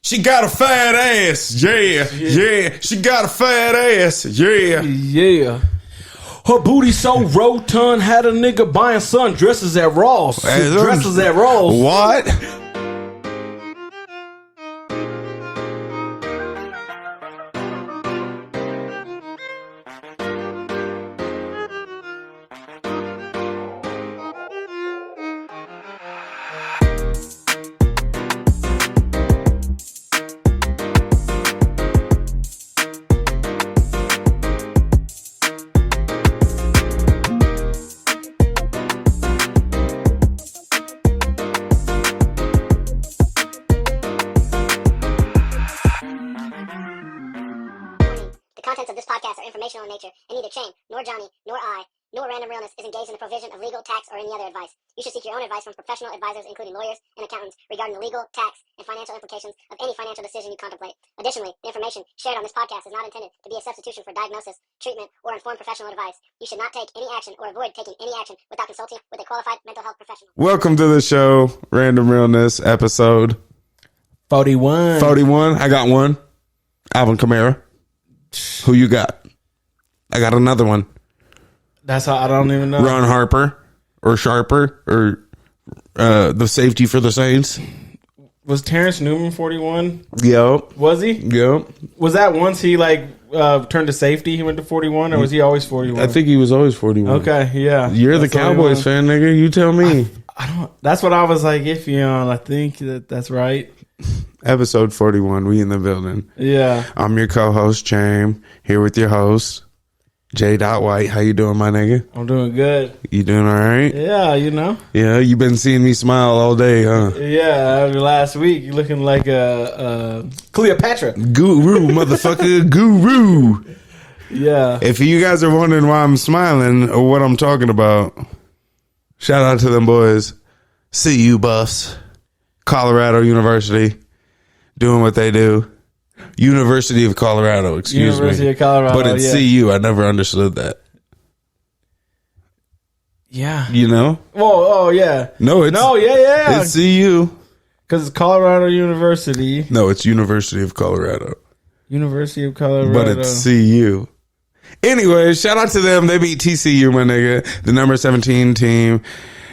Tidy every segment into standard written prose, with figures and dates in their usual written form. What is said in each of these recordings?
She got a fat ass, yeah. She got a fat ass, yeah. Her booty so rotund, had a nigga buying sundresses at Ross. Dresses at Ross. What? The contents of this podcast are informational in nature, and neither Chame, nor Johnny, nor I, nor Random Realness is engaged in the provision of legal, tax, or any other advice. You should seek your own advice from professional advisors, including lawyers and accountants, regarding the legal, tax, and financial implications of any financial decision you contemplate. Additionally, the information shared on this podcast is not intended to be a substitution for diagnosis, treatment, or informed professional advice. You should not take any action or avoid taking any action without consulting with a qualified mental health professional. Welcome to the show, Random Realness, episode 41. 41. I got one. Alvin Kamara. Who you got? I got another one. That's how I don't even know. Ron Harper or Sharper or the safety for the Saints. Was Terrence Newman 41? Yep. Was he? Yep. Was that once he turned to safety, he went to 41, or was he always 41? I think he was always 41. Okay, yeah. You're the Cowboys fan, nigga. You tell me. I don't. That's what I was like iffy on. I think that's right. Episode 41. We in the building. Yeah. I'm your co-host, Chame. Here with your host, J. White. How you doing, my nigga? I'm doing good. You doing all right? Yeah, you know. Yeah, you been seeing me smile all day, huh? Yeah, last week you looking like a Cleopatra. Guru, motherfucker, guru. Yeah. If you guys are wondering why I'm smiling or what I'm talking about, shout out to them boys. CU Buffs, Colorado University, doing what they do. University of Colorado, excuse me. University of Colorado, but it's CU. I never understood that. Yeah. You know? Oh, yeah. No, yeah. It's CU. Because it's Colorado University. No, it's University of Colorado. University of Colorado. But it's CU. Anyway, shout out to them. They beat TCU, my nigga. The number 17 team.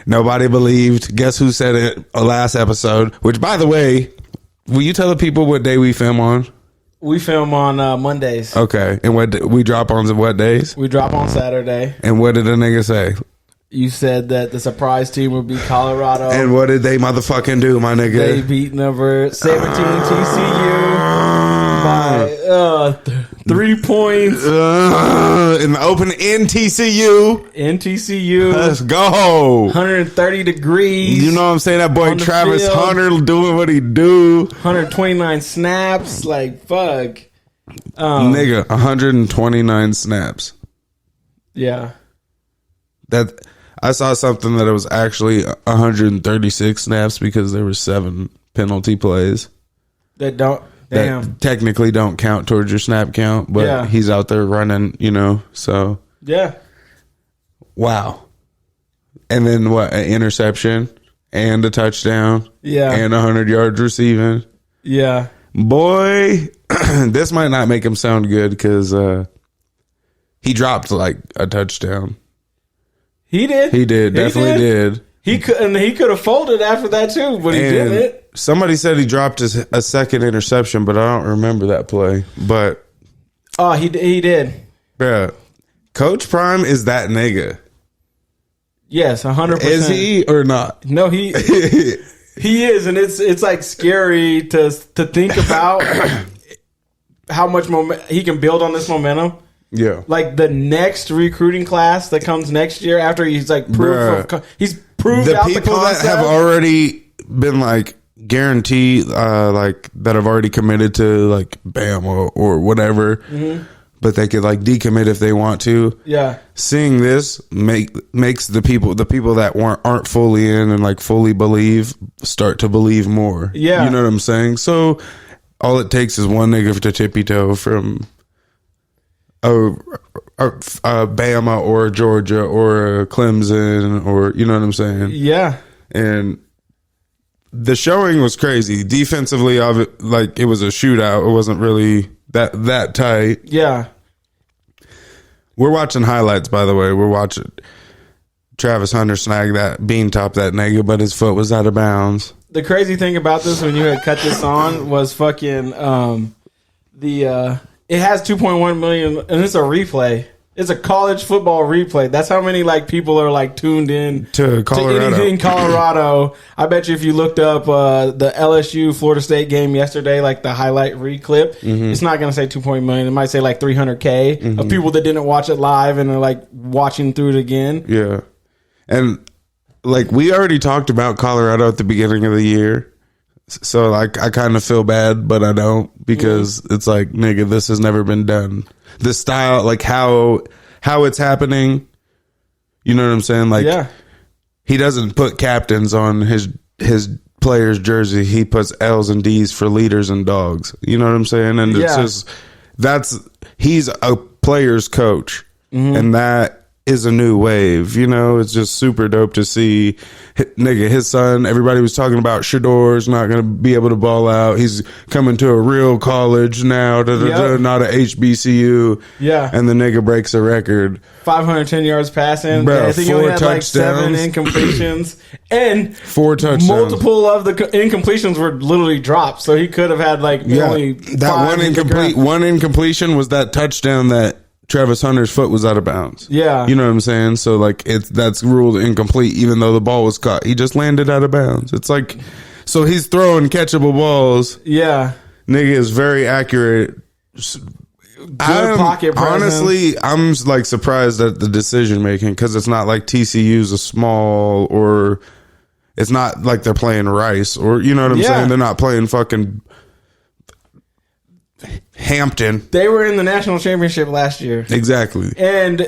Nobody believed. Guess who said it last episode? Which, by the way, will you tell the people what day we film on? We film on Mondays. Okay. And we drop on what days? We drop on Saturday. And what did the nigga say? You said that the surprise team would be Colorado. And what did they motherfucking do, my nigga? They beat number 17 TCU by 3 points. In the open in TCU. Let's go. 130 degrees. You know what I'm saying? That boy Travis field. Hunter doing what he do. 129 snaps. Like, fuck. Nigga, 129 snaps. Yeah. That I saw something that it was actually 136 snaps because there were 7 penalty plays. That technically don't count towards your snap count, but he's out there running, you know, so. Yeah. Wow. And then what? An interception and a touchdown. Yeah. And 100 yards receiving. Yeah. Boy, this might not make him sound good because he dropped like a touchdown. He did? He definitely did. He could have folded after that too, but he didn't. Somebody said he dropped a second interception, but I don't remember that play. But he did. Yeah, Coach Prime is that nigga. Yes, 100%. Is he or not? No, he he is, and it's like scary to think about how much he can build on this momentum. Yeah, like the next recruiting class that comes next year after he's like he's proved out the people that have already been like guaranteed like that have already committed to like Bama or whatever, but they could like decommit if they want to. Yeah, seeing this makes the people that aren't fully in and like fully believe start to believe more. Yeah, you know what I'm saying? So all it takes is one nigga to tippy toe from Bama or Georgia or Clemson or, you know what I'm saying? Yeah. And the showing was crazy. Defensively, like it was a shootout. It wasn't really that tight. Yeah. We're watching highlights, by the way. We're watching Travis Hunter snag that bean top that nigga, but his foot was out of bounds. The crazy thing about this when you had cut this on was fucking it has 2.1 million and it's a replay. It's a college football replay. That's how many like people are like tuned in to Colorado. To anything Colorado. I bet you if you looked up the LSU Florida State game yesterday, like the highlight reclip, it's not going to say 2.1 million. It might say like 300K of people that didn't watch it live and are like watching through it again. Yeah. And like we already talked about Colorado at the beginning of the year. So like I kind of feel bad, but I don't, because it's like, nigga, this has never been done. The style, like how it's happening, you know what I'm saying? Like he doesn't put captains on his player's jersey. He puts L's and D's for leaders and dogs. You know what I'm saying? And it's just he's a player's coach, and that is a new wave. You know, it's just super dope to see. Nigga, his son, everybody was talking about Shador's not going to be able to ball out. He's coming to a real college now, not a HBCU. Yeah. And the nigga breaks a record. 510 yards passing. Bro, I think he only had like 7 incompletions. And 4 touchdowns. Multiple of the incompletions were literally drops. So he could have had like only that one incompletion was that touchdown that Travis Hunter's foot was out of bounds. Yeah. You know what I'm saying? So like that's ruled incomplete even though the ball was caught. He just landed out of bounds. It's like, so he's throwing catchable balls. Yeah. Nigga is very accurate. Good pocket presence. Honestly, I'm like surprised at the decision making, because it's not like TCU's a small, or it's not like they're playing Rice, or you know what I'm saying? They're not playing fucking Hampton. They were in the national championship last year. Exactly. And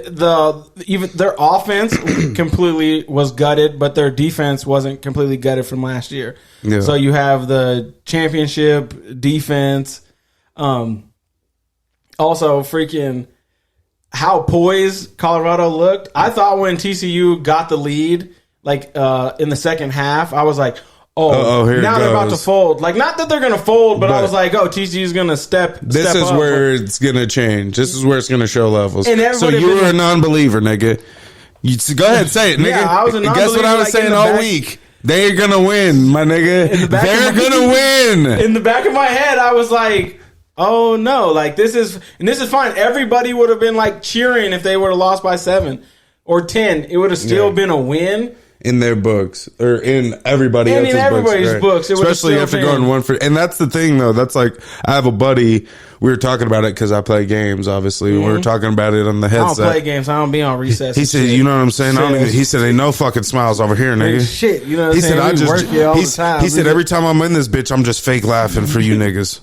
even their offense completely was gutted, but their defense wasn't completely gutted from last year. Yeah. So you have the championship defense. Also freaking how poised Colorado looked. I thought when TCU got the lead, like in the second half, I was like, now they're about to fold. Like, not that they're going to fold, but I was like, TCU's going to step This is up. where it's going to change. This is where it's going to show levels. And so you were a non-believer, nigga. Go ahead, say it, nigga. Yeah, I was a non-believer. Guess what I was saying all week? They're going to win, my nigga. They're going to win. In the back of my head, I was like, oh, no. Like, this is fine. Everybody would have been, like, cheering if they would have lost by 7 or 10. It would have still been a win. In their books, or in everybody's books, right? Especially you have to go in one for, and that's the thing though. That's like, I have a buddy. We were talking about it because I play games. Obviously, we were talking about it on the headset. I don't play games. I don't be on recess. He said, "You know what I'm saying?" He said, "Ain't no fucking smiles over here, nigga." Shit, you know what I'm saying? He work here all the time. He said, "Every time I'm in this bitch, I'm just fake laughing for you niggas."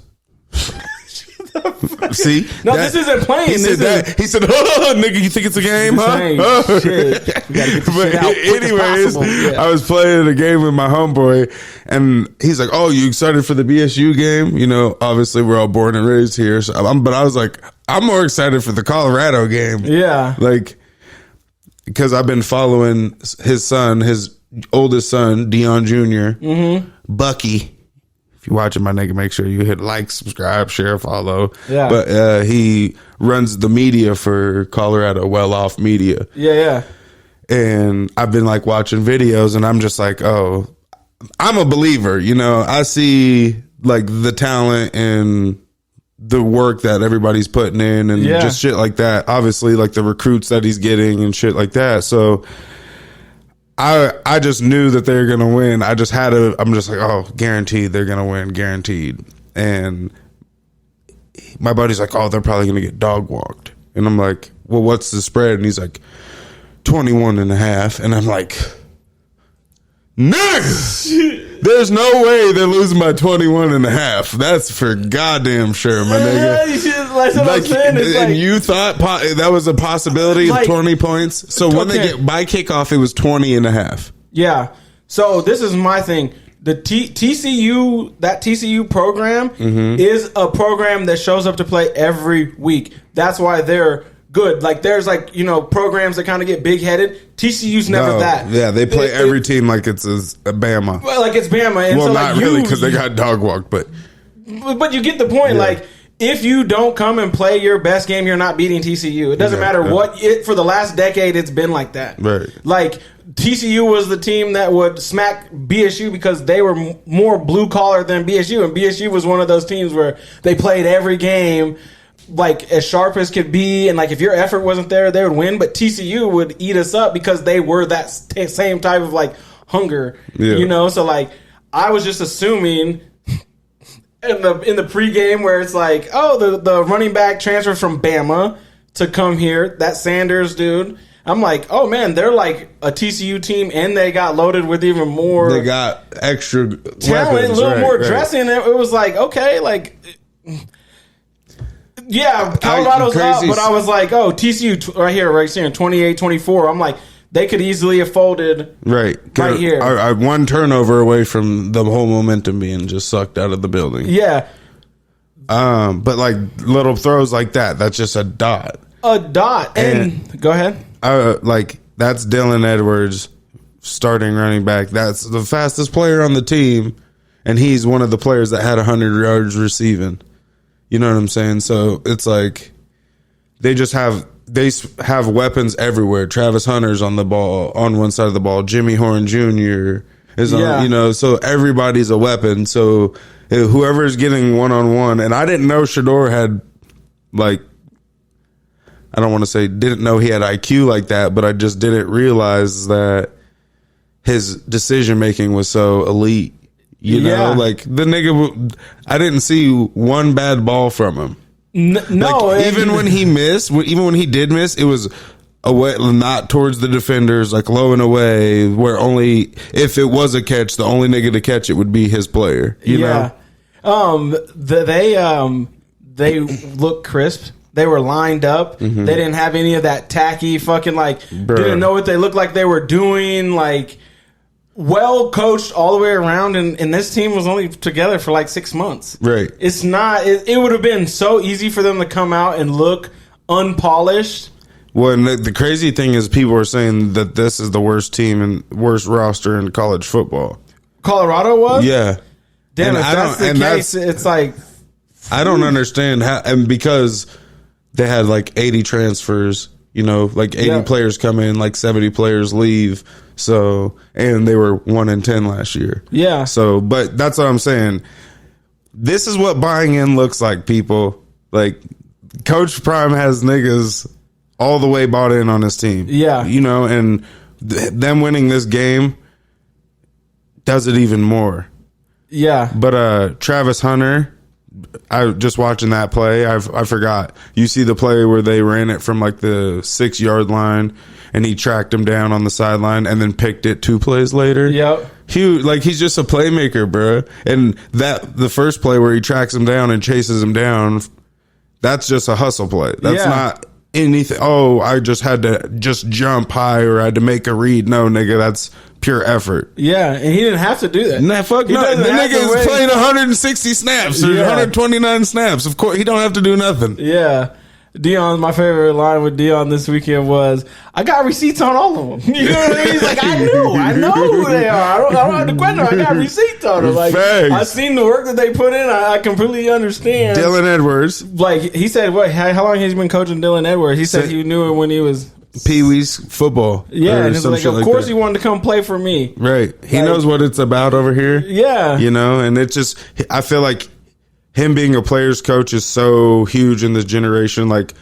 See? This isn't playing. He said, "Oh, nigga, you think it's a game, huh?" Shit. But anyways, I was playing a game with my homeboy, and he's like, "Oh, you excited for the BSU game?" You know, obviously we're all born and raised here, but I was like, I'm more excited for the Colorado game. Yeah, like, because I've been following his oldest son, Dion Jr., Bucky. You watching my nigga, make sure you hit like, subscribe, share, follow. Yeah. But he runs the media for Colorado, Well Off Media. Yeah. And I've been like watching videos, and I'm just like, oh, I'm a believer. You know, I see like the talent and the work that everybody's putting in, and just shit like that. Obviously, like the recruits that he's getting and shit like that. So I just knew that they were going to win. I'm just like, oh, guaranteed they're going to win, guaranteed. And my buddy's like, oh, they're probably going to get dog walked. And I'm like, well, what's the spread? And he's like, 21.5. And I'm like, nigga, there's no way they're losing by 21.5. That's for goddamn sure, my nigga. And you thought that was a possibility of 20 points? So when they get by kickoff, it was 20.5. Yeah. So this is my thing. The TCU program is a program that shows up to play every week. That's why they're good. Like there's like, programs that kind of get big headed. TCU's never that. Yeah, they play every team like it's a Bama. Well, like it's Bama. And well, so, not really because they got dog walked, but you get the point. Yeah. Like if you don't come and play your best game, you're not beating TCU. It doesn't matter what for the last decade it's been like that. Right. Like TCU was the team that would smack BSU because they were more blue collar than BSU, and BSU was one of those teams where they played every game like as sharp as could be, and like if your effort wasn't there, they would win. But TCU would eat us up because they were that same type of like hunger, So like I was just assuming in the pregame where it's like, oh, the running back transfer from Bama to come here, that Sanders dude. I'm like, oh man, they're like a TCU team, and they got loaded with even more. They got extra talent, weapons, a little more dressing. It was like, okay, like. Yeah, Colorado's up, but I was like, oh, TCU right here, 28-24. I'm like, they could easily have folded right here. I one turnover away from the whole momentum being just sucked out of the building. Yeah. But like little throws like that, that's just a dot. A dot. And go ahead. Like that's Dylan Edwards, starting running back. That's the fastest player on the team, and he's one of the players that had 100 yards receiving. You know what I'm saying? So it's like they have weapons everywhere. Travis Hunter's on the ball, on one side of the ball. Jimmy Horn Jr. is on, so everybody's a weapon. So whoever's getting one-on-one, and I didn't know Shador had, like, I don't want to say didn't know he had IQ like that, but I just didn't realize that his decision-making was so elite. You know, like the nigga, I didn't see one bad ball from him. No, like, even when he missed, even when he did miss, it was away, not towards the defenders, like low and away, where only if it was a catch, the only nigga to catch it would be his player. You know? They look crisp. They were lined up. Mm-hmm. They didn't have any of that tacky fucking didn't know what they looked like they were doing. Like, well coached all the way around, and this team was only together for like 6 months. Right. It's not. It would have been so easy for them to come out and look unpolished. Well, and the crazy thing is, people are saying that this is the worst team and worst roster in college football. Colorado was? Yeah. Damn, if that's the case, it's like I don't understand how, and because they had like 80 transfers, like 80 players come in, like 70 players leave. So, and they were 1-10 last year. Yeah. So, but that's what I'm saying. This is what buying in looks like, people. Like, Coach Prime has niggas all the way bought in on his team. Yeah. And them winning this game does it even more. Yeah. But Travis Hunter, I just watching that play, I forgot. You see the play where they ran it from like the 6-yard line, and he tracked him down on the sideline and then picked it 2 plays later. Yep. He's just a playmaker, bro. And the first play where he tracks him down and chases him down, that's just a hustle play. That's not anything. Oh, I just had to just jump high, or I had to make a read. No, nigga, that's pure effort. Yeah, and he didn't have to do that. Nah, fuck no. The nigga is playing 160 snaps or 129 snaps. Of course, he don't have to do nothing. Yeah. Dion, my favorite line with Dion this weekend was, I got receipts on all of them. You know what I mean? He's like, I know who they are. I don't have to question. I got receipts on them. Like, I've seen the work that they put in. I completely understand. Dylan Edwards. Like, he said, how long has he been coaching Dylan Edwards? He said he knew it when he was Pee-wee's football. Yeah, and it's like, of course he wanted to come play for me. Right. He knows what it's about over here. Yeah. And it's just, I feel like him being a player's coach is so huge in this generation. Like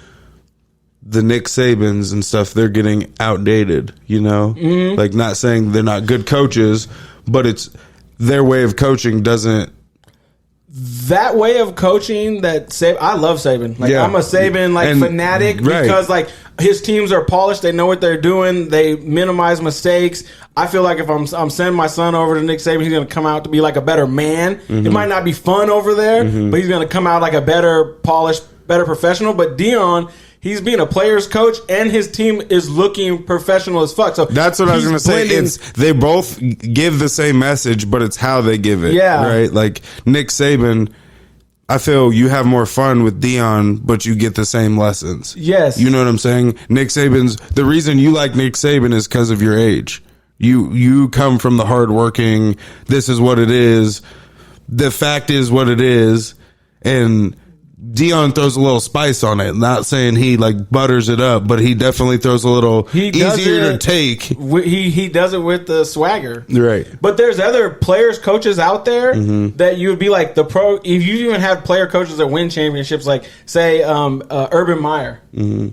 the Nick Sabans and stuff, they're getting outdated, Mm-hmm. Like, not saying they're not good coaches, but it's their way of coaching doesn't. That way of coaching I love Saban. Like, I'm a Saban fanatic because like his teams are polished. They know what they're doing. They minimize mistakes. I feel like if I'm sending my son over to Nick Saban, he's going to come out to be like a better man. Mm-hmm. It might not be fun over there, but he's going to come out like a better polished, better professional. But Dion, he's being a player's coach, and his team is looking professional as fuck. So that's what I was going to say. They both give the same message, but it's how they give it. Yeah. Right? Like Nick Saban, I feel you have more fun with Dion, but you get the same lessons. Yes. You know what I'm saying? Nick Saban's, the reason you like Nick Saban is because of your age. You come from the hardworking, this is what it is. The fact is what it is. And Dion throws a little spice on it. Not saying he like butters it up, but he definitely throws a little easier to take. He does it with the swagger, right? But there's other players, coaches out there that you would be like the pro. If you even have player coaches that win championships, like say Urban Meyer,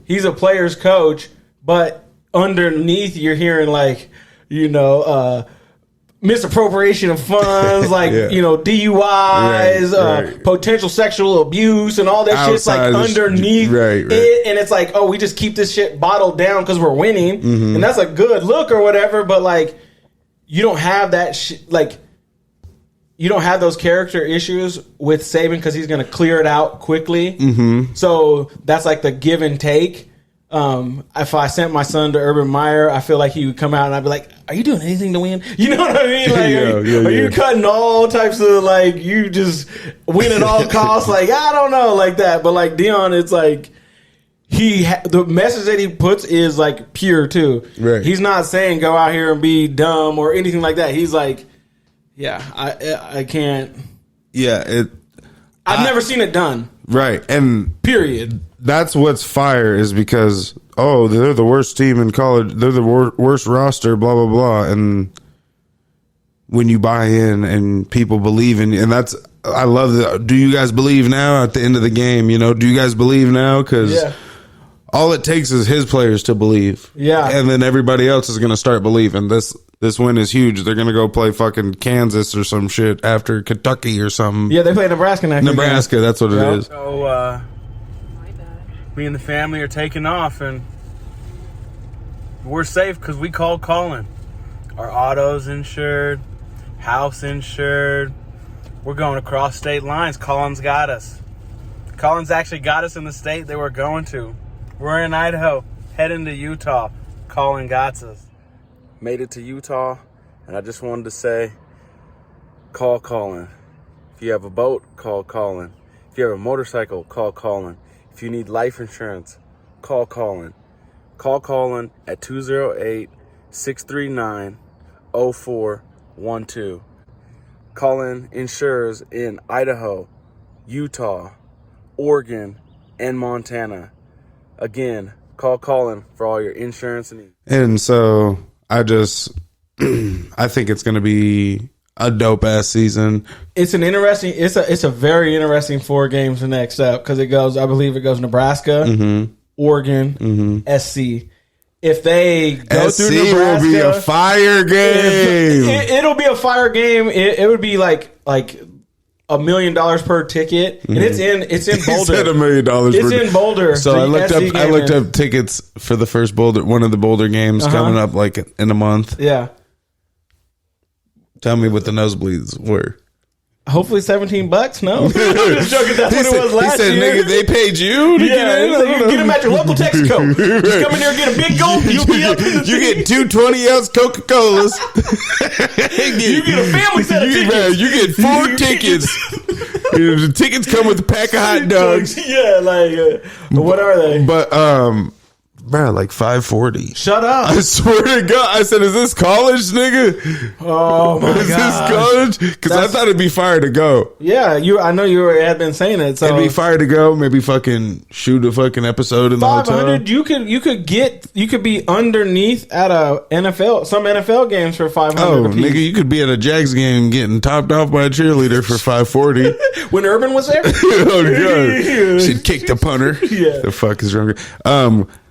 he's a player's coach, but underneath you're hearing like misappropriation of funds, like DUIs, right. Potential sexual abuse, and all that shit's like underneath it, and it's like, oh, we just keep this shit bottled down because we're winning, and that's a good look or whatever. But like, you don't have that like, you don't have those character issues with Saban because he's going to clear it out quickly. So that's like the give and take. If I sent my son to Urban Meyer, I feel like he would come out and I'd be like, are you doing anything to win? You know what I mean? Like, are you cutting all types of, like, you just win at all costs? Like, I don't know, like that. But like Dion, it's like, the message that he puts is like pure too. Right. He's not saying go out here and be dumb or anything like that. He's like, I can't. Yeah. I've never seen it done. Right. And period. That's what's fire is because, they're the worst team in college. They're the worst roster, blah, blah, blah. And when you buy in and people believe in you, and I love that. Do you guys believe now at the end of the game? Do you guys believe now? Because all it takes is his players to believe. Yeah. And then everybody else is going to start believing. This win is huge. They're going to go play fucking Kansas or some shit after Kentucky or something. Yeah, they play Nebraska next. Nebraska, that's what it is. So, me and the family are taking off, and we're safe because we called Colin. Our auto's insured, house insured. We're going across state lines. Colin's got us. Colin's actually got us in the state they were going to. We're in Idaho, heading to Utah. Colin got us. Made it to Utah, and I just wanted to say, call Colin. If you have a boat, call Colin. If you have a motorcycle, call Colin. If you need life insurance, call Colin. Call Colin at 208-639-0412. Colin insures in Idaho, Utah, Oregon, and Montana. Again, call Colin for all your insurance needs. And so I think it's going to be a dope ass season. It's a very interesting 4 games the next up because I believe it goes Nebraska, Oregon, SC. If they go SC through Nebraska, will be a fire game. It'll be a fire game. It would be like $1 million per ticket, and it's in Boulder. He said $1 million. It's in Boulder. So I looked up tickets for the first one of the Boulder games coming up like in a month. Yeah. Tell me what the nosebleeds were. Hopefully $17. No, I'm just joking. That's what it was last year. He said, "Nigga, they paid you to get in." Like, you get them at your local Texaco. Just come in there and get a big gulp. You'll be up in the You get 2 20-ounce Coca-Colas. You get a family set of tickets. You get 4 tickets. The tickets come with a pack of hot dogs. Yeah, like what are they? But bro, like $540. Shut up! I swear to God, I said, "Is this college, nigga? Oh my God, is this college?" Because I thought it'd be fire to go. Yeah, I know you had been saying it. So it'd be fire to go. Maybe fucking shoot a fucking episode in the hotel. You could be underneath at some NFL games for $500. Oh, nigga, you could be at a Jags game getting topped off by a cheerleader for $540. When Urban was there. Oh God, she'd kick the punter. Yeah, the fuck is wrong?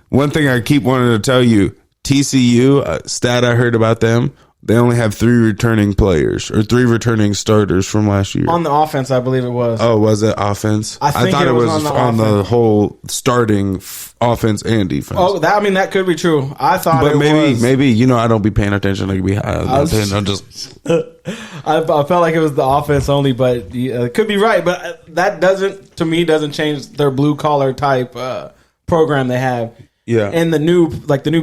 One thing I keep wanting to tell you, TCU, stat I heard about them, they only have 3 returning players or 3 returning starters from last year. On the offense, I believe it was. Oh, was it offense? I thought it was on the whole starting offense and defense. Oh, that could be true. I thought but maybe, I don't be paying attention. I could be high. I felt like it was the offense only, but it could be right. But that doesn't change their blue collar type program they have. Yeah. And the new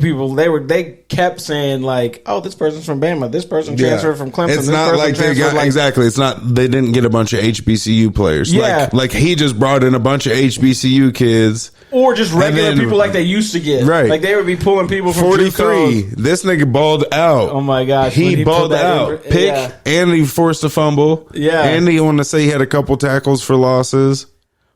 people, they kept saying like, oh, this person's from Bama, this person transferred from Clemson. It's not like they got exactly. It's not they didn't get a bunch of HBCU players. Yeah, like he just brought in a bunch of HBCU kids, or just regular people like they used to get. Right, like they would be pulling people from 43. This nigga balled out. Oh my gosh, he balled out. And he forced a fumble. Yeah, and he want to say he had a couple tackles for losses.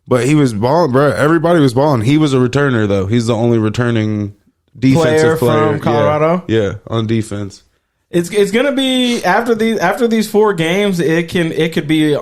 But he was balling, bro. Everybody was balling. He was a returner, though. He's the only returning defensive player from Colorado. Yeah, on defense. It's gonna be after these 4 games. It could be.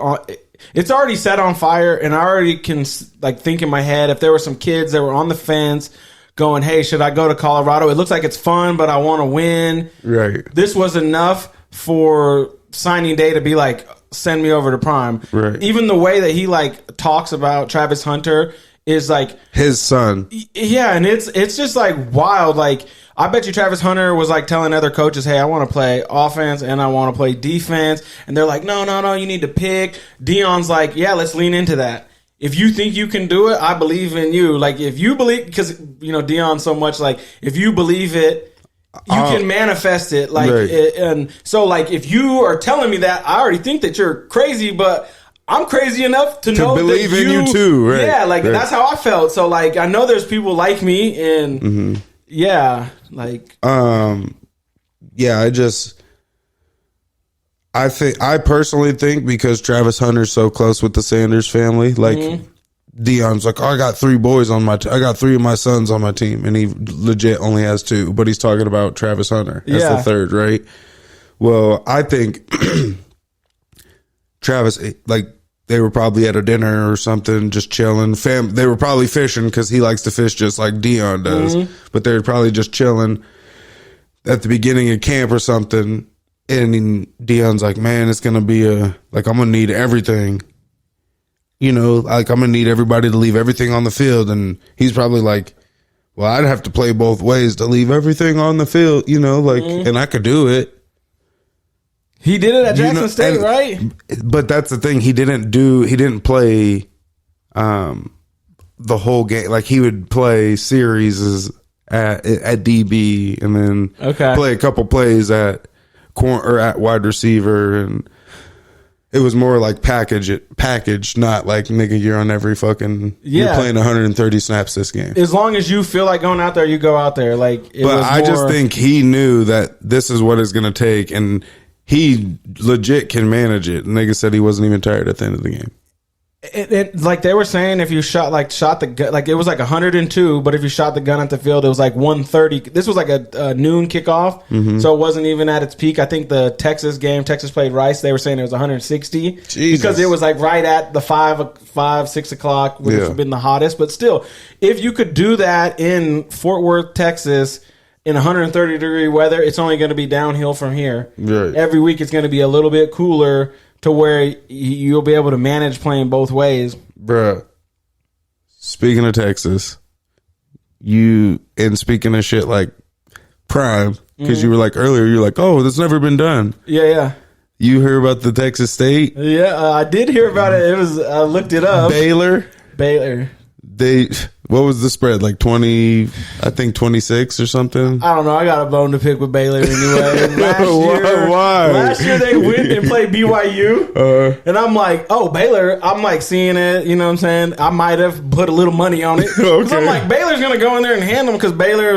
It's already set on fire, and I already can like think in my head if there were some kids that were on the fence, going, "Hey, should I go to Colorado? It looks like it's fun, but I want to win." Right. This was enough for signing day to be like, send me over to Prime. Right. Even the way that he like talks about Travis Hunter is like his son. Yeah, and it's just like wild. Like I bet you Travis Hunter was like telling other coaches, "Hey, I want to play offense and I want to play defense," and they're like, "No, you need to pick." Dion's like, "Yeah, let's lean into that. If you think you can do it, I believe in you." Like if you believe, because Dion so much like if you believe it. You can manifest it, like, right. And so, like, if you are telling me that, I already think that you're crazy, but I'm crazy enough to know believe that in you too, right? Yeah, like right. that's how I felt. So, like, I know there's people like me, and yeah, like, yeah, I personally think because Travis Hunter's so close with the Sanders family, like. Dion's like, I got 3 boys on my I got 3 of my sons on my team, and he legit only has 2, but he's talking about Travis Hunter as the third, right? Well, I think Travis, like, they were probably at a dinner or something, just chilling. They were probably fishing because he likes to fish just like Dion does, but they were probably just chilling at the beginning of camp or something. And Dion's like, man, it's gonna be I'm gonna need everything. Like I'm going to need everybody to leave everything on the field. And he's probably like, well, I'd have to play both ways to leave everything on the field, and I could do it. He did it at Jackson State, right? But that's the thing. He didn't play the whole game. Like he would play series at DB and then play a couple plays at corner or at wide receiver, and it was more like package, not like, nigga, you're on every fucking, you're playing 130 snaps this game. As long as you feel like going out there, you go out there. But I just think he knew that this is what it's going to take, and he legit can manage it. And nigga said he wasn't even tired at the end of the game. Like they were saying, if you shot the gun, like it was like 102, but if you shot the gun at the field, it was like 130. This was like a noon kickoff, so it wasn't even at its peak. I think the Texas game, Texas played Rice, they were saying it was 160 because it was like right at the 6 o'clock, which would have been the hottest. But still, if you could do that in Fort Worth, Texas, in 130-degree weather, it's only going to be downhill from here. Right. Every week, it's going to be a little bit cooler, to where you'll be able to manage playing both ways. Bruh, speaking of Texas, speaking of shit like Prime, because you were like earlier, you're like, oh, that's never been done. Yeah. You hear about the Texas State? Yeah, I did hear about it. I looked it up. Baylor. What was the spread? Like 20, I think 26 or something? I don't know. I got a bone to pick with Baylor anyway. Why? Last year they went and played BYU. And I'm like, oh, Baylor. I'm like seeing it. You know what I'm saying? I might have put a little money on it. Because I'm like, Baylor's going to go in there and handle them, because Baylor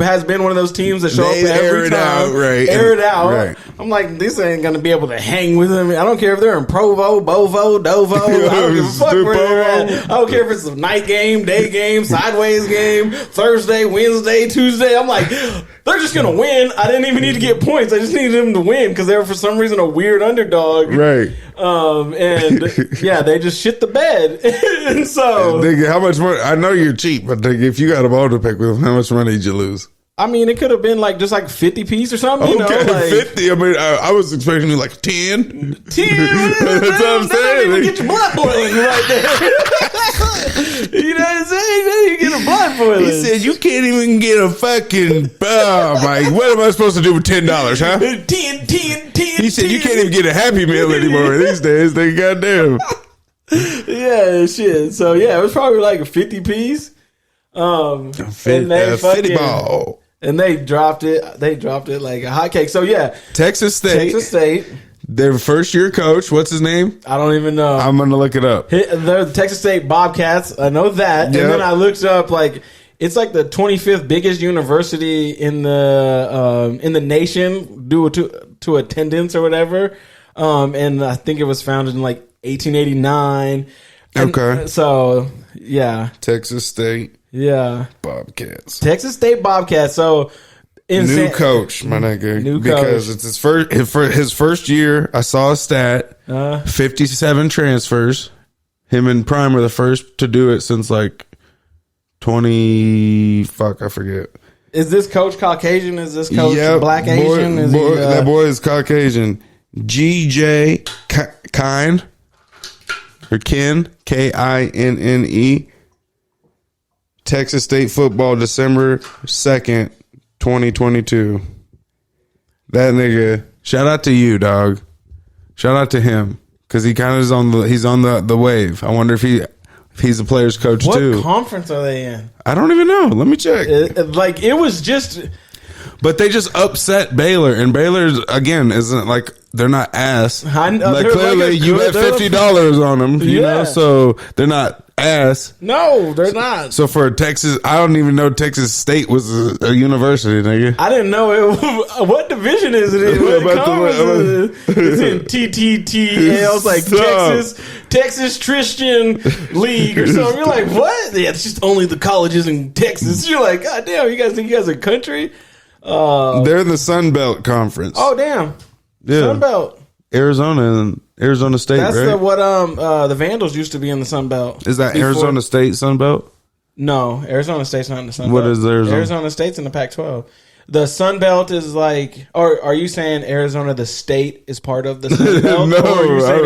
has been one of those teams that show up every time. Air it out. Right. I'm like, this ain't going to be able to hang with them. I don't care if they're in Provo, Bovo, Dovo. I don't give a fuck where they're at. I don't care if it's a night game, day game, sideways game, Thursday, Wednesday, Tuesday. I'm like, they're just gonna win. I didn't even need to get points. I just needed them to win because they were for some reason a weird underdog. Right. And yeah, they just shit the bed. And so, nigga, how much money? I know you're cheap, but nigga, if you got a ball to pick with, how much money did you lose? I mean, it could have been just like 50 piece or something. Okay, 50. I mean, I was expecting like 10. 10. That's what I'm saying. Don't even get your blood boiling right there. You know what I'm saying? You get a blood boiling. He said you can't even get a fucking. Mike, what am I supposed to do with $10? Huh? 10. He said you can't even get a Happy Meal anymore these days. They goddamn. Yeah, shit. So yeah, it was probably like a 50 piece. And Fitty ball. And they dropped it. They dropped it like a hotcake. So yeah, Texas State. Their first year coach. What's his name? I don't even know. I'm gonna look it up. They're the Texas State Bobcats. I know that. Yep. And then I looked up like it's like the 25th biggest university in the nation due to attendance or whatever. And I think it was founded in like 1889. Okay. So yeah, Texas State. Yeah. Bobcats. Texas State Bobcats. So new coach, my nigga. New because coach. it's his first year. I saw a stat. 57 transfers. Him and Prime were the first to do it since like 20. Fuck, I forget. Is this coach Caucasian? Is this coach Black Asian? That boy is Caucasian. G.J. Kine or Kin, Kinne. Texas State football, December 2nd, 2022. That nigga. Shout out to you, dog. Shout out to him because he kind of is on the wave. I wonder if he's a player's coach too. What conference are they in? I don't even know. Let me check. It was just. But they just upset Baylor, and Baylor again isn't like they're not ass. Clearly, you bet $50 on them, you know, so they're not ass. No, they're not. So for Texas, I don't even know Texas State was a university, nigga. I didn't know it. What division is it in? It's in TTTL. It's like Texas Christian League or something. You're like, what? Yeah, it's just only the colleges in Texas. You're like, God damn, you guys think you guys are a country? They're the Sun Belt Conference. Oh damn, yeah. Sun Belt, Arizona and Arizona State. That's right? The Vandals used to be in the Sun Belt. Is that Arizona State Sun Belt? No, Arizona State's not in the Sun Belt. What is Arizona? Arizona State's in the Pac-12. The Sun Belt is like, or are you saying Arizona the state is part of the Sun Belt? No, or are you saying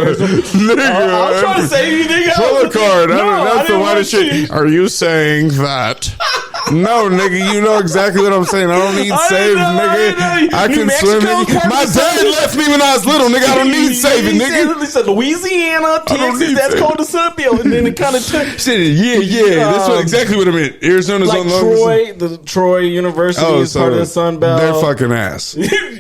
I'm trying to say anything else. Pull a card. That's the whitest shit. shit. Are you saying that? No, nigga, you know exactly what I'm saying. I don't need saving, nigga. I can swim. My dad left me when I was little, nigga. I don't need saving, nigga. He said Louisiana, Texas, that's called the Sun Belt. And then it kind of took. Shit, yeah. That's exactly what I meant. Arizona's like on the Troy University is part of the Sun Belt. They're fucking ass.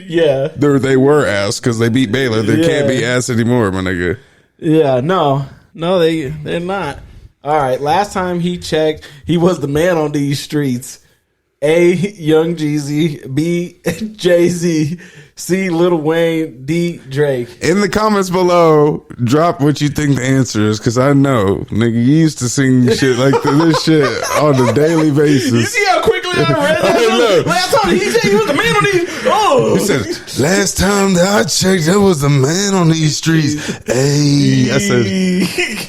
Yeah. They were ass because they beat Baylor. They can't be ass anymore, my nigga. Yeah, no, they're not. All right, last time he checked, he was the man on these streets. A, Young Jeezy. B, Jay-Z. C, Lil Wayne. D, Drake. In the comments below, drop what you think the answer is, because I know, nigga, you used to sing shit like this shit on a daily basis. You see how quickly I read that? Last time he said he was the man on these. Oh, he said, last time that I checked, there was a man on these streets. Hey, I said,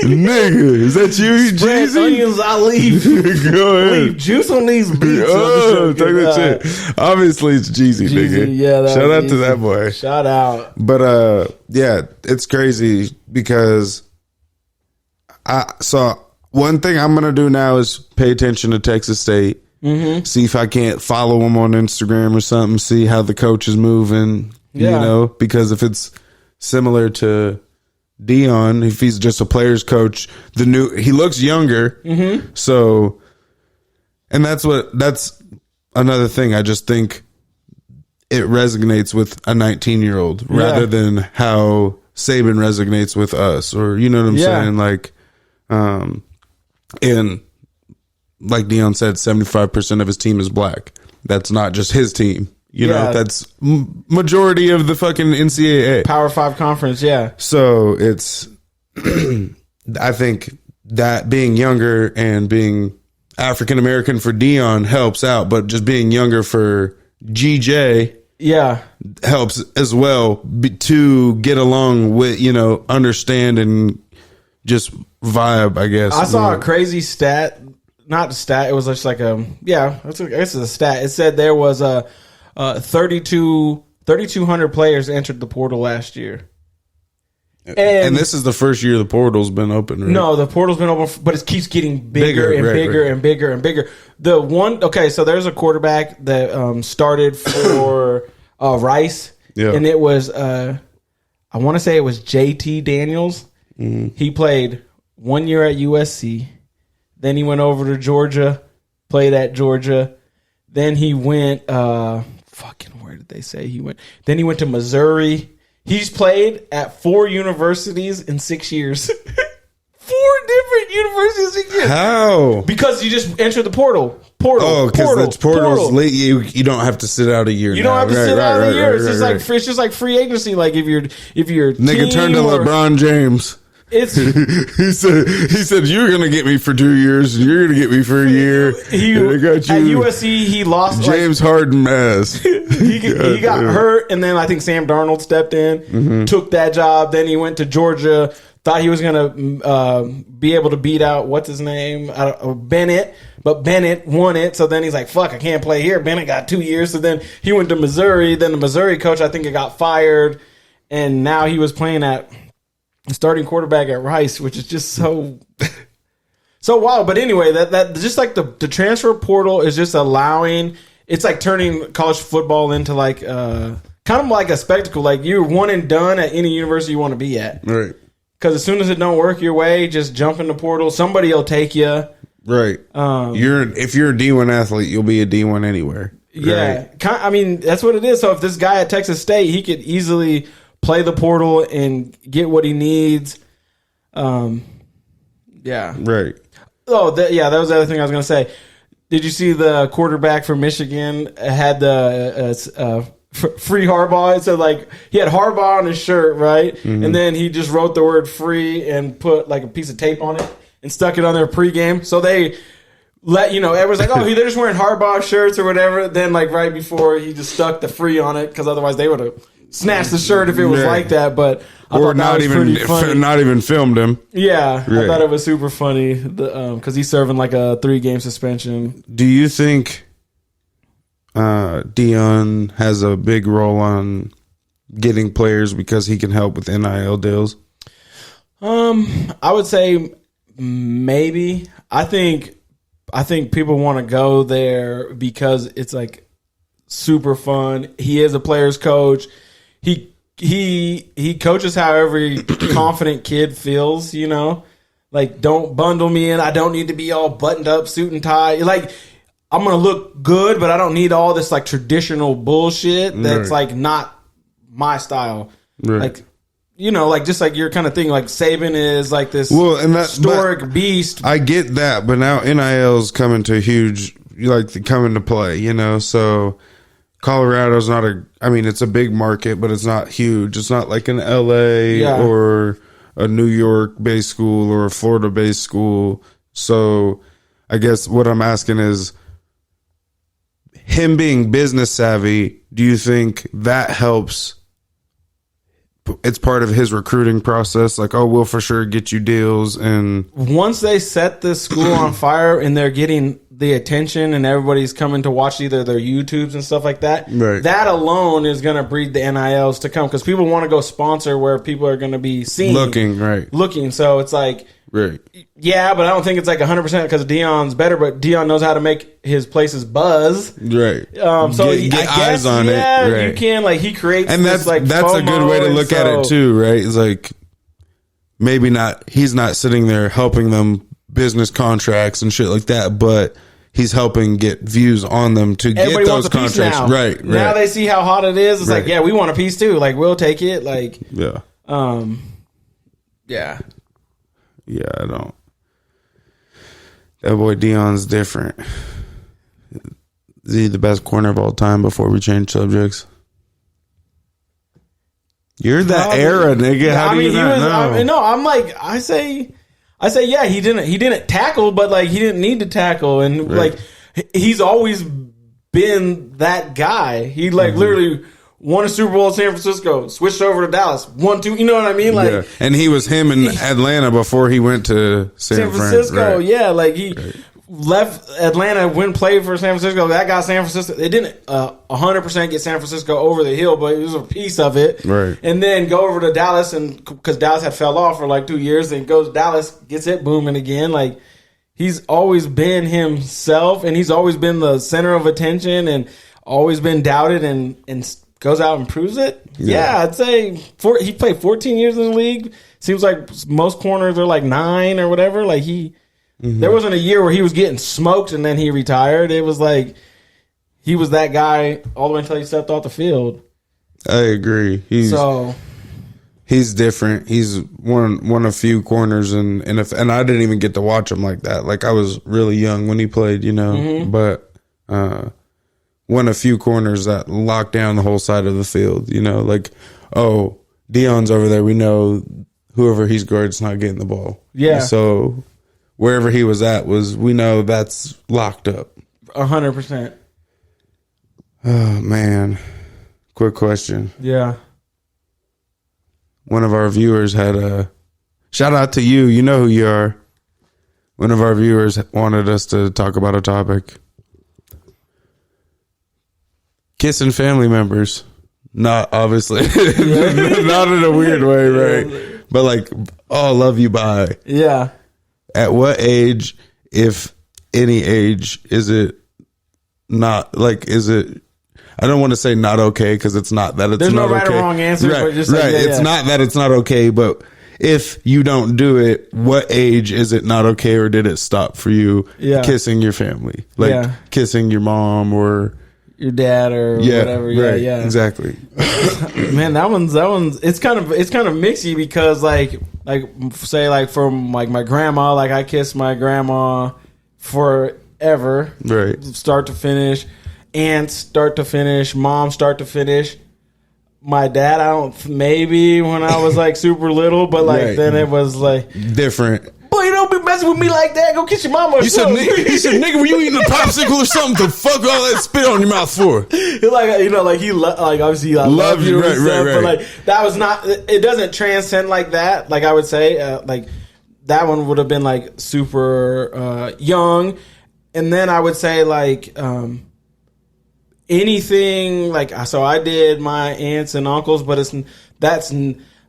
nigga, is that you, Jeezy? Onions, I leave. Go ahead. Leave juice on these beats. Take that shit. Obviously, it's Jeezy, nigga. Yeah, shout out to that boy. Shout out. But yeah, it's crazy because I saw one thing I'm gonna do now is pay attention to Texas State. Mm-hmm. See if I can't follow them on Instagram or something. See how the coach is moving. Yeah. You know, because if it's similar to Dion, if he's just a player's coach, he looks younger. Mm-hmm. So, and that's another thing. I just think it resonates with a 19-year-old rather than how Saban resonates with us, or you know what I'm saying? Like, and like Dion said, 75% of his team is black. That's not just his team. You know, that's majority of the fucking NCAA. Power 5 conference, yeah. So it's, I think that being younger and being African American for Dion helps out, but just being younger for GJ helps as well to get along with, you know, understand and just vibe, I guess. I saw a crazy stat. Not a stat. It was just like I guess it's a stat. It said there was 3,200 players entered the portal last year. And this is the first year the portal's been open, right? No, the portal's been open, but it keeps getting bigger and bigger and bigger and bigger. So there's a quarterback that started for Rice, and it was I want to say it was JT Daniels. Mm-hmm. He played 1 year at USC, then he went over to Georgia, played at Georgia. Then he went, where did they say he went? Then he went to Missouri. He's played at 4 universities in 6 years. 4 different universities in 6 years. How? Because you just enter the portal. Oh, because it's portals. You don't have to sit out a year. You don't have to sit out a year. It's just like free agency. Like if you're nigga turned to LeBron James. It's he said you're gonna get me for 2 years and you're gonna get me for a year. At USC he lost James Harden ass. he got hurt, and then I think Sam Darnold stepped in, took that job. Then he went to Georgia. Thought he was gonna be able to beat out what's his name, Bennett, but Bennett won it. So then he's like, "Fuck, I can't play here." Bennett got 2 years. So then he went to Missouri. Then the Missouri coach, I think, got fired, and now he was playing at starting quarterback at Rice, which is just so wild. But anyway, that just like the transfer portal is just allowing. It's like turning college football into like kind of like a spectacle. Like you're one and done at any university you want to be at. Right. Because as soon as it don't work your way, just jump in the portal. Somebody will take you. Right. If you're a D1 athlete, you'll be a D1 anywhere. Yeah. Right? I mean, that's what it is. So if this guy at Texas State, he could easily play the portal and get what he needs. Yeah. Right. Oh, that was the other thing I was going to say. Did you see the quarterback from Michigan had the free Harbaugh? So like he had Harbaugh on his shirt, right? Mm-hmm. And then he just wrote the word free and put like a piece of tape on it and stuck it on their pregame. So they everyone's like, oh, they're just wearing Harbaugh shirts or whatever. Then like right before he just stuck the free on it because otherwise they would have snatched the shirt if it was like that. But I thought that was pretty funny. Not even filmed him. Yeah, right. I thought it was super funny because he's serving like a 3-game suspension. Do you think Dion has a big role on getting players because he can help with NIL deals? I would say maybe. I think people want to go there because it's like super fun. He is a player's coach. He coaches how every confident kid feels, like don't bundle me in. I don't need to be all buttoned up, suit and tie. Like I'm going to look good, but I don't need all this like traditional bullshit that's like not my style. Right. Like, like just like your kind of thing, like Saban is like this historic beast. I get that, but now NIL's coming to coming to play, so Colorado's not it's a big market, but it's not huge. It's not like an LA or a New York based school or a Florida based school. So I guess what I'm asking is him being business savvy. Do you think that helps? It's part of his recruiting process. Like, oh, we'll for sure get you deals. And once they set the school on fire and they're getting the attention and everybody's coming to watch either their YouTubes and stuff like that, that alone is going to breed the NILs to come because people want to go sponsor where people are going to be seen. Looking. So it's like, yeah, but I don't think it's like 100% because Dion's better, but Dion knows how to make his places buzz. Right. So get eyes on it. Right. You can, like, he creates and that's a good way to look at it too, right? It's like maybe he's not sitting there helping them business contracts and shit like that, but he's helping get views on them to get those contracts. Now. Right. Now they see how hot it is. It's like, yeah, we want a piece too. Like, we'll take it. Like, yeah. Yeah. Yeah, I don't. That boy Dion's different. Is he the best corner of all time before we change subjects? You're that era, nigga. How do you not know? I say, yeah, he didn't tackle, but like he didn't need to tackle, and like he's always been that guy. He literally won a Super Bowl in San Francisco, switched over to Dallas, 1-2. You know what I mean? Like, and he was him in Atlanta before he went to San Francisco. Right. Yeah, like he left Atlanta, went and played for San Francisco. That got San Francisco. It didn't 100% get San Francisco over the hill, but it was a piece of it. Right. And then go over to Dallas, and because Dallas had fell off for like 2 years, and goes to Dallas, gets it booming again. Like, he's always been himself, and he's always been the center of attention, and always been doubted, and goes out and proves it. Yeah, I'd say he played 14 years in the league. Seems like most corners are like 9 or whatever. Like There wasn't a year where he was getting smoked and then he retired. It was like he was that guy all the way until he stepped off the field. I agree. He's different. He's one of few corners, and I didn't even get to watch him like that. Like I was really young when he played, but one of few corners that locked down the whole side of the field. Like, oh, Dion's over there. We know whoever he's guard's not getting the ball. Yeah. So wherever he was at we know that's locked up. 100%. Oh man, quick question. Yeah. One of our viewers had a shout out to you. You know who you are. One of our viewers wanted us to talk about a topic. Kissing family members. Not obviously. Not in a weird way, right? But like, oh, love you, bye. Yeah. At what age, if any age, is it not like, I don't want to say not okay because it's not that it's There's not no right okay. or wrong answer. Right, but just right. Like, yeah, It's not that it's not okay, but if you don't do it, what age is it not okay, or did it stop for you? Yeah. Kissing your family, like kissing your mom or your dad or whatever. Right, yeah, exactly. Man, that one's it's kind of mixy because like say like from like my grandma, like I kissed my grandma forever, Right, start to finish. Aunts start to finish, mom start to finish. My dad, maybe when I was like super little, but like then it was like different. Boy, you don't be messing with me like that. Go kiss your mama. You said, nigga, were you eating a popsicle or something? The fuck all that spit on your mouth for? Like like he like obviously I love you, right, but like that was not. It doesn't transcend like that. Like I would say, like that one would have been like super young, and then I would say like. Anything like so I did my aunts and uncles, but that's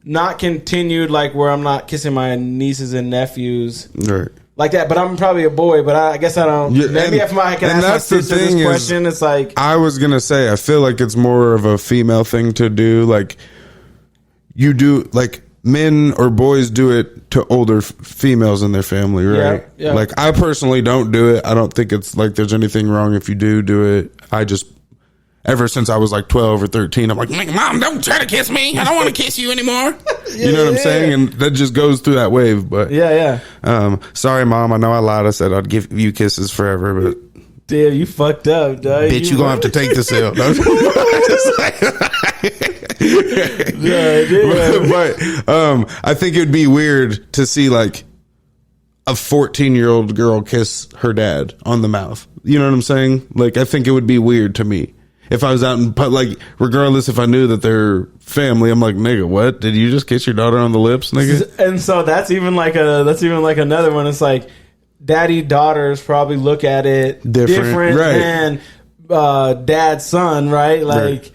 not continued like where I'm not kissing my nieces and nephews like that. But I'm probably a boy, but I guess I don't. Yeah, maybe if I can ask my sister this question, it's like I was gonna say I feel like it's more of a female thing to do. Like you do, like men or boys do it to older females in their family, right? Yeah. Like I personally don't do it. I don't think it's like there's anything wrong if you do it. I just. Ever since I was like 12 or 13, I'm like, Mom, don't try to kiss me. I don't want to kiss you anymore. You know what I'm saying? And that just goes through that wave. But sorry, Mom. I know I lied. I said I'd give you kisses forever, but damn, you fucked up, dog. Bitch, you gonna have to take this L. But I think it'd be weird to see like a 14-year-old girl kiss her dad on the mouth. You know what I'm saying? Like, I think it would be weird to me. If I was out in like, regardless if I knew that they're family, I'm like, nigga, what? Did you just kiss your daughter on the lips, nigga? And so that's even like another one. It's like daddy daughters probably look at it different right. than dad son, right? Like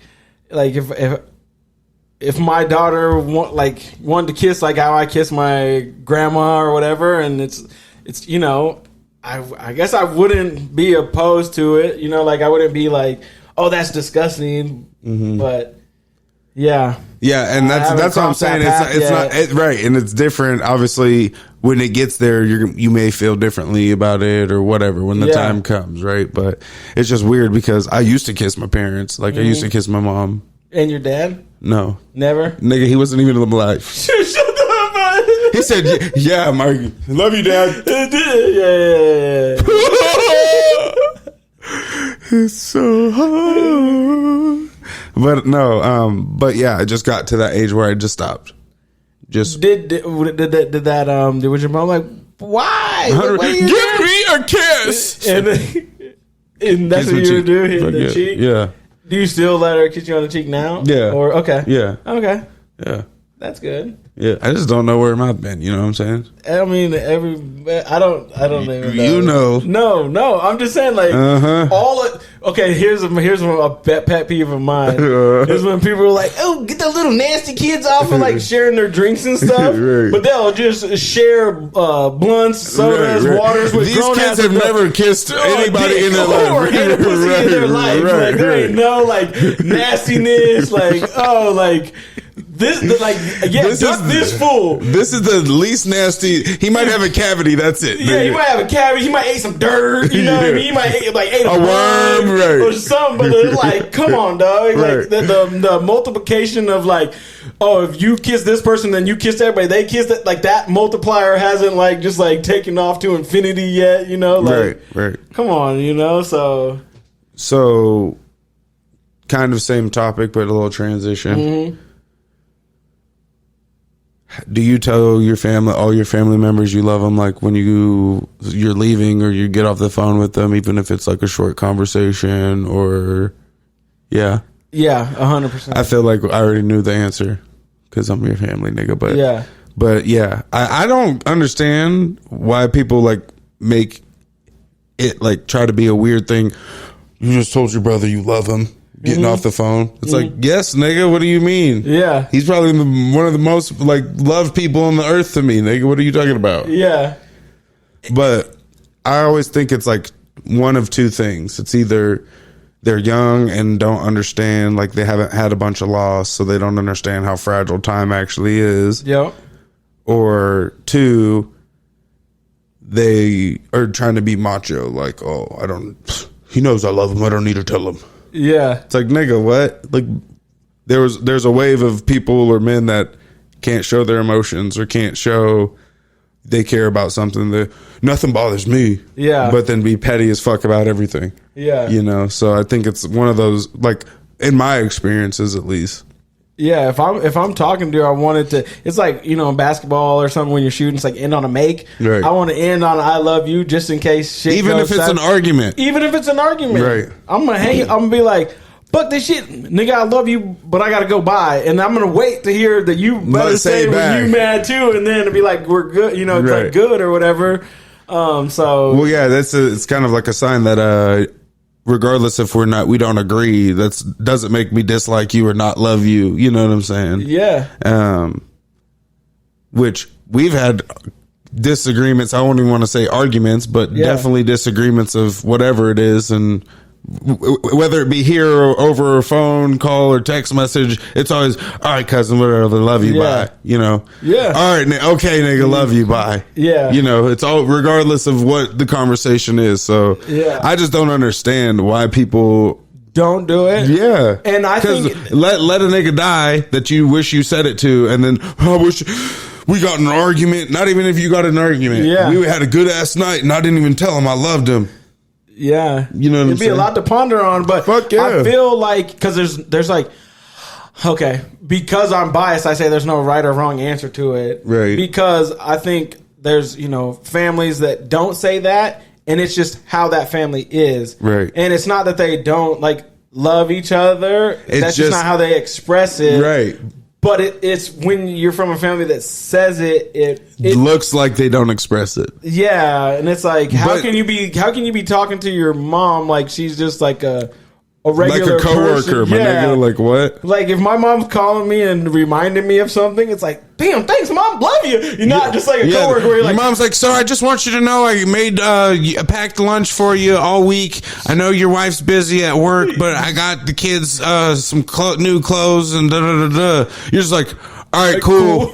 if my daughter wanted to kiss like how I kiss my grandma or whatever, and it's I guess I wouldn't be opposed to it, like I wouldn't be like, oh, that's disgusting, but yeah, and that's what I'm saying. It's not right, and it's different. Obviously, when it gets there, you may feel differently about it or whatever when the time comes, right? But it's just weird because I used to kiss my parents, like I used to kiss my mom. And your dad? No, never. Nigga, he wasn't even alive. Shut the fuck. He said, "Yeah, Mike, love you, Dad." Yeah. It's so hard. But no, but yeah, I just got to that age where I just stopped. Just did was your mom like, why? Give me a kiss. And that's what you would do, hit the cheek? Yeah. Do you still let her kiss you on the cheek now? Yeah. Or okay. Yeah. Okay. Yeah. That's good. Yeah, I just don't know where my mouth been. You know what I'm saying? I mean, I don't even know. You know? No. I'm just saying, like okay. Here's a pet peeve of mine. Is when people are like, "Oh, get the little nasty kids off of like sharing their drinks and stuff," right. But they'll just share blunts, sodas, waters with these kids have never kissed anybody in their life. Or had a pussy in their life. Like there ain't no like nastiness. Like this fool. This is the least nasty. He might have a cavity. That's it. Yeah, he might have a cavity. He might ate some dirt. You know what I mean? He might ate a worm right. or something. But it's like, come on, dog. Right. Like the multiplication of like, oh, if you kiss this person, then you kiss everybody. They kiss that. Like that multiplier hasn't like just like taken off to infinity yet. You know, like, right. Come on, you know. So, kind of same topic, but a little transition. Mm-hmm. Do you tell all your family members you love them, like when you're leaving or you get off the phone with them, even if it's like a short conversation or, yeah? Yeah, 100%. I feel like I already knew the answer because I'm your family nigga, but yeah, I don't understand why people like make it like try to be a weird thing. You just told your brother you love him. Getting off the phone. It's like, yes, nigga, what do you mean? Yeah. He's probably one of the most, like, loved people on the earth to me, nigga. What are you talking about? Yeah. But I always think it's, like, one of two things. It's either they're young and don't understand, like, they haven't had a bunch of loss, so they don't understand how fragile time actually is. Yep. Or two, they are trying to be macho, like, he knows I love him. I don't need to tell him. Yeah. It's like, nigga, what? Like, there's a wave of people or men that can't show their emotions or can't show they care about something. That nothing bothers me. Yeah. But then be petty as fuck about everything. Yeah. You know? So I think it's one of those, like, in my experiences at least. Yeah, if I'm talking to her, I want it to. It's like, you know, in basketball or something when you're shooting, it's like end on a make. Right. I want to end on I love you just in case shit. Even if it's an argument. Even if it's an argument. Right. I'm gonna be like, fuck this shit, nigga. I love you, but I gotta go by, and I'm gonna wait to hear that you better say when you mad too, and then it'll be like we're good, you know, it's like good or whatever. Well, yeah, it's kind of like a sign that regardless if we don't agree, that doesn't make me dislike you or not love you. You know what I'm saying? Yeah. Which we've had disagreements. I won't even want to say arguments, but definitely disagreements of whatever it is. And whether it be here or over a phone call or text message, it's always, all right, cousin, whatever, love you, bye. You know? Yeah. All right, okay, nigga, love you, bye. Yeah. You know, it's all regardless of what the conversation is. So I just don't understand why people don't do it. Yeah. And I think let a nigga die that you wish you said it to, and then I wish we got in an argument. Not even if you got in an argument. Yeah. We had a good ass night and I didn't even tell him I loved him. Yeah. You know what I'm saying? It'd be a lot to ponder on, but fuck yeah. I feel like, because there's like, okay, because I'm biased, I say there's no right or wrong answer to it. Right. Because I think there's, you know, families that don't say that, and it's just how that family is. Right. And it's not that they don't, like, love each other. That's just not how they express it. Right. But it's when you're from a family that says it looks like they don't express it. Yeah, and it's like, how can you be talking to your mom like she's just like a regular, like a coworker, my nigga? Like what? Like if my mom's calling me and reminding me of something, it's like, damn, thanks, mom, love you. You're not just like a coworker where you're like, your mom's like, so I just want you to know I made a packed lunch for you all week. I know your wife's busy at work, but I got the kids some new clothes and da da da da. You're just like, all right, cool.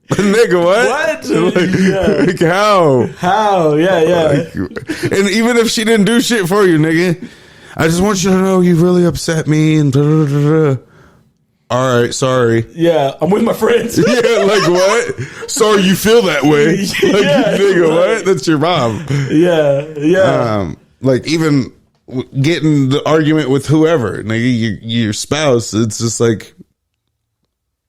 Nigga, what? Like how? How? Yeah. Like, and even if she didn't do shit for you, nigga, I just want you to know you really upset me and da da da da. All right, sorry. Yeah, I'm with my friends. Yeah, like what? Sorry you feel that way. Like, nigga, what? That's your mom. Yeah. Like even getting the argument with whoever, nigga, your spouse, it's just like,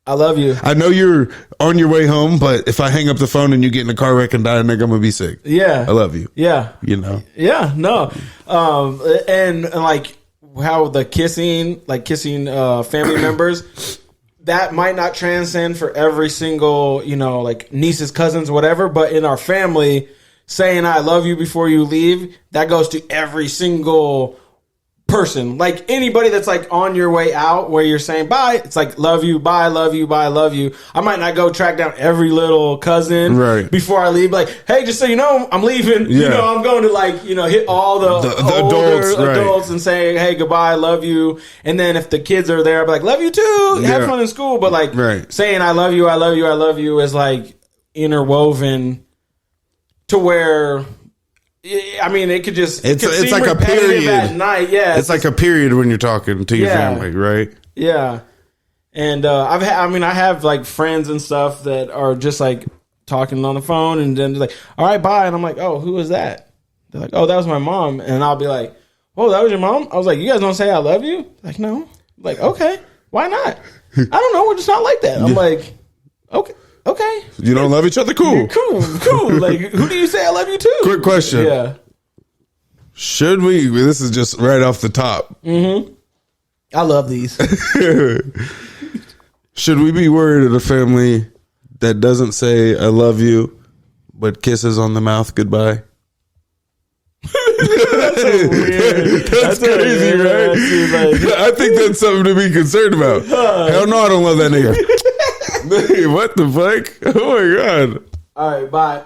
I love you. I know you're on your way home, but if I hang up the phone and you get in a car wreck and die, nigga, I'm gonna be sick. Yeah. I love you. Yeah. You know? Yeah, no. And like how the kissing family members, that might not transcend for every single, you know, like nieces, cousins, whatever, but in our family, saying I love you before you leave, that goes to every single person. Like anybody that's like on your way out where you're saying bye, it's like love you, bye, love you, bye, love you. I might not go track down every little cousin before I leave. Like, hey, just so you know, I'm leaving. You know, I'm going to like, you know, hit all the older adults and say, hey, goodbye, love you. And then if the kids are there, I'll be like, love you too. Have fun in school. But like saying I love you, I love you, I love you is like interwoven to where, I mean, it could just it's like a period at night. Yeah, it's like a period when you're talking to your family, right? Yeah, and I have like friends and stuff that are just like talking on the phone, and then they're like, "All right, bye," and I'm like, "Oh, who was that?" They're like, "Oh, that was my mom," and I'll be like, "Oh, that was your mom?" I was like, "You guys don't say I love you?" Like, no. I'm like, okay, why not? I don't know. We're just not like that. I'm like, okay. Okay. You don't love each other? Cool. Cool. Like, who do you say I love you to? Quick question. Yeah. Should we, this is just right off the top. Mm-hmm. I love these. Should we be worried at a family that doesn't say I love you, but kisses on the mouth goodbye? That's so weird. That's crazy, right? I think that's something to be concerned about. Hell no, I don't love that nigga. What the fuck? Oh my god! All right, bye.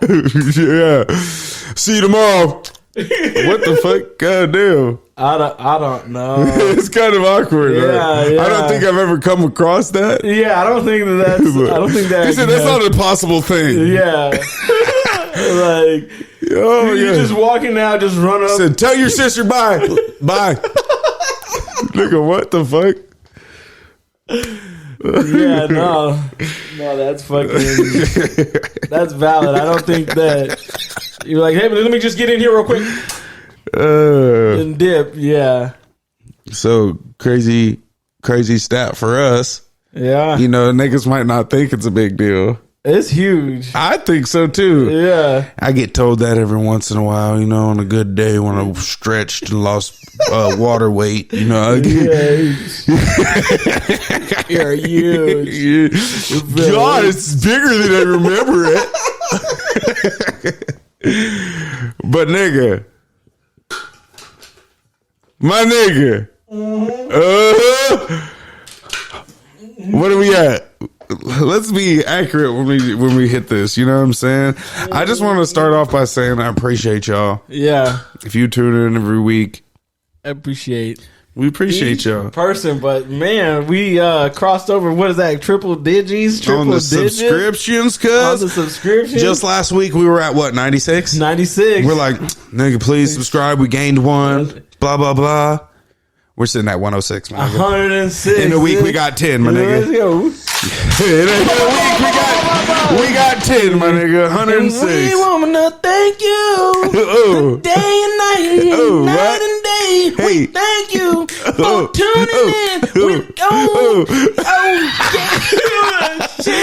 Yeah, see you tomorrow. What the fuck? God damn. I don't know. It's kind of awkward. Yeah, right? yeah. I don't think I've ever come across that. Yeah, I don't think that's. I don't think that. He said that's not a possible thing. Yeah. Like, you're just walking out, just run up. Said, tell your sister bye. Bye. Nigga, what the fuck? Yeah, no, that's fucking, that's valid. I don't think that you're like, hey, but let me just get in here real quick and dip. Yeah. So crazy stat for us. Yeah. You know, niggas might not think it's a big deal. It's huge. I think so too. Yeah. I get told that every once in a while, you know, on a good day when I stretched and lost water weight, you know. You're huge. God, it's bigger than I remember it. But nigga, my nigga, what are we at? Let's be accurate when we hit this. You know what I'm saying? I just want to start off by saying I appreciate y'all. Yeah. If you tune in every week, we appreciate y'all. Person, but man, we crossed over. What is that? Triple digits on the subscriptions, cuz on the subscriptions. Just last week we were at what, 96? 96. We're like, nigga, please subscribe. We gained one. Blah blah blah. We're sitting at 106, man. 106. In a week we got 10, my nigga. Let's go. In a week we got 10, my nigga. 106. And we wanna thank you day and night, night and day. Hey. We thank you for tuning in.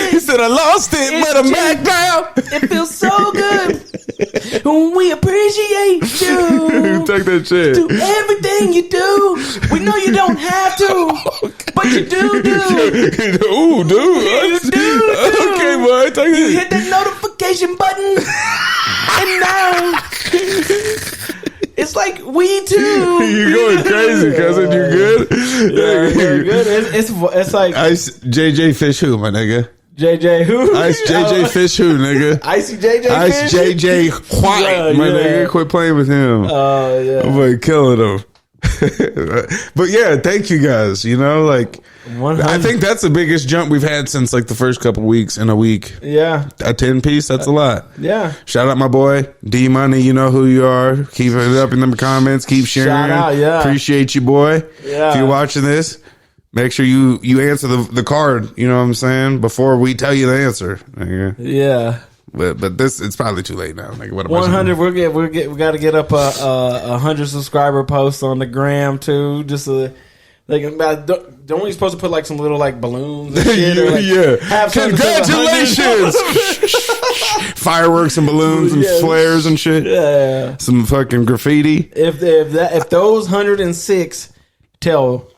He said I lost it, but I'm back down. It feels so good. We appreciate you. Take that shit. Do everything you do. We know you don't have to, but you do. Ooh, dude. You do. Okay, boy. Take You it. hit that notification button, and now it's like we too. You're going crazy, cousin. You good? Yeah, you're good. It's like Ice JJ Fish who, my nigga? JJ who? Ice JJ Fish who, nigga? Icy JJ Ice Fish? JJ White, my nigga. Quit playing with him. Oh yeah. I'm like killing him. But yeah, thank you guys. You know, like 100. I think that's the biggest jump we've had since like the first couple weeks in a week. Yeah. A 10 piece, that's a lot. Yeah. Shout out my boy D Money. You know who you are. Keep it up in the comments. Keep sharing. Shout out, yeah. Appreciate you, boy. Yeah. If you're watching this, make sure you answer the card. You know what I'm saying, before we tell you the answer. Nigga. Yeah. But this, it's probably too late now. Nigga, what am I 100. We got to get up a 100 subscriber post on the gram too. Just don't we supposed to put like some little like balloons and shit? Or, like, yeah. have Congratulations! Fireworks and balloons and flares and shit. Yeah. Some fucking graffiti. If those 106 tell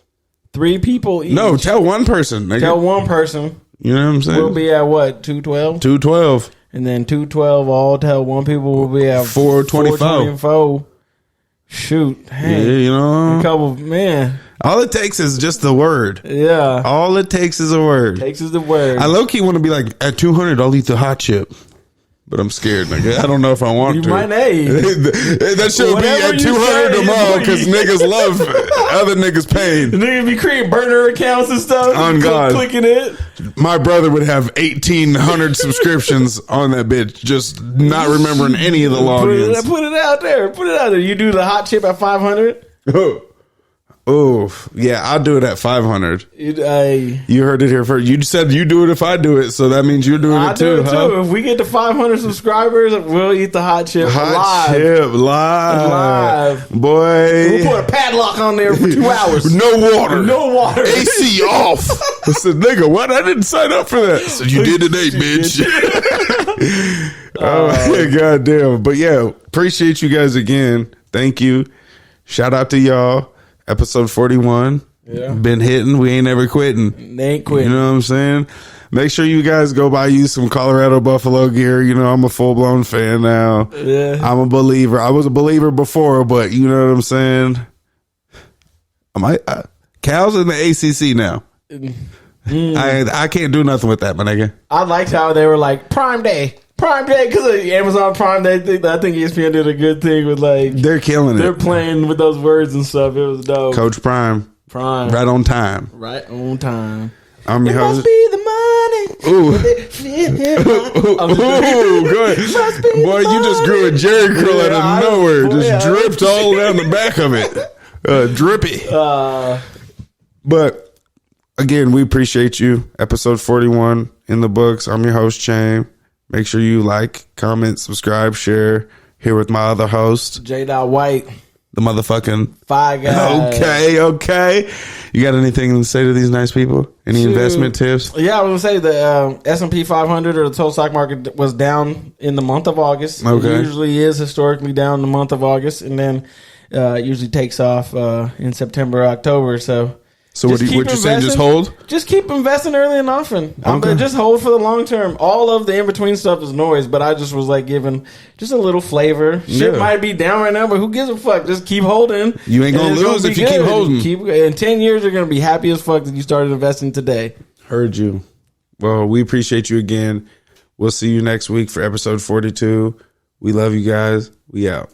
3 people each. No, tell one person. Nigga. Tell one person. You know what I'm saying? We'll be at what, 212? 212. And then 212 all tell one people will be at 424. Shoot. Yeah, Hey. you know, A couple, man. all it takes is just the word. Yeah. All it takes is a word. Takes is the word. I low key want to be like, at 200, I'll eat the hot chip. But I'm scared, nigga. I don't know if I want You to. might, hey. That should be Whatever at you 200 say, tomorrow because niggas love other niggas' pain. The niggas be creating burner accounts and stuff. On God. Clicking it. My brother would have 1,800 subscriptions on that bitch, just not remembering any of the logins. Put it out there. Put it out there. You do the hot chip at 500. Oh, yeah, I'll do it at 500. You heard it here first. You said you do it if I do it, so that means you're doing I it too, do it huh? too. If we get to 500 subscribers, we'll eat the hot chip Hot live. chip live. Boy. We'll put a padlock on there for 2 hours. No water. No water. AC off. I said, nigga, what? I didn't sign up for that. So you did today, bitch. Oh, goddamn. But yeah, appreciate you guys again. Thank you. Shout out to y'all. Episode 41. Yeah. Been hitting. We ain't ever quitting. They ain't quitting. You know what I'm saying? Make sure you guys go buy you some Colorado Buffalo gear. You know, I'm a full blown fan now. Yeah. I'm a believer. I was a believer before, but you know what I'm saying? Cal's in the ACC now. I can't do nothing with that, my nigga. I liked how they were like Prime Day, because of Amazon Prime Day. I think ESPN did a good thing with like They're killing they're it. playing with those words and stuff. It was dope. Coach Prime, Prime, right on time. right on time. I'm your It must host. be the money. Ooh. Ooh, Ooh, good. Boy, you just grew a Jerry curl out of nowhere. Just dripped all down the back of it. Drippy. But again, we appreciate you. Episode 41 in the books. I'm your host, Chame. Make sure you like, comment, subscribe, share. Here with my other host, J. White, the motherfucking Five Guys. Okay. You got anything to say to these nice people? Any investment tips? Yeah, I was gonna say the S&P 500 or the total stock market was down in the month of August. Okay. It usually is historically down in the month of August, and then it usually takes off in September, October. So What keep you saying? Just investing. hold? Just keep investing early and often. Okay. Just hold for the long term. All of the in between stuff is noise, but I just was like giving just a little flavor. Shit Yeah. might be down right now, but who gives a fuck? Just keep holding. You ain't gonna And it's lose be if you keep good. holding. In 10 years, you're gonna be happy as fuck that you started investing today. Heard you. Well, we appreciate you again. We'll see you next week for episode 42. We love you guys. We out.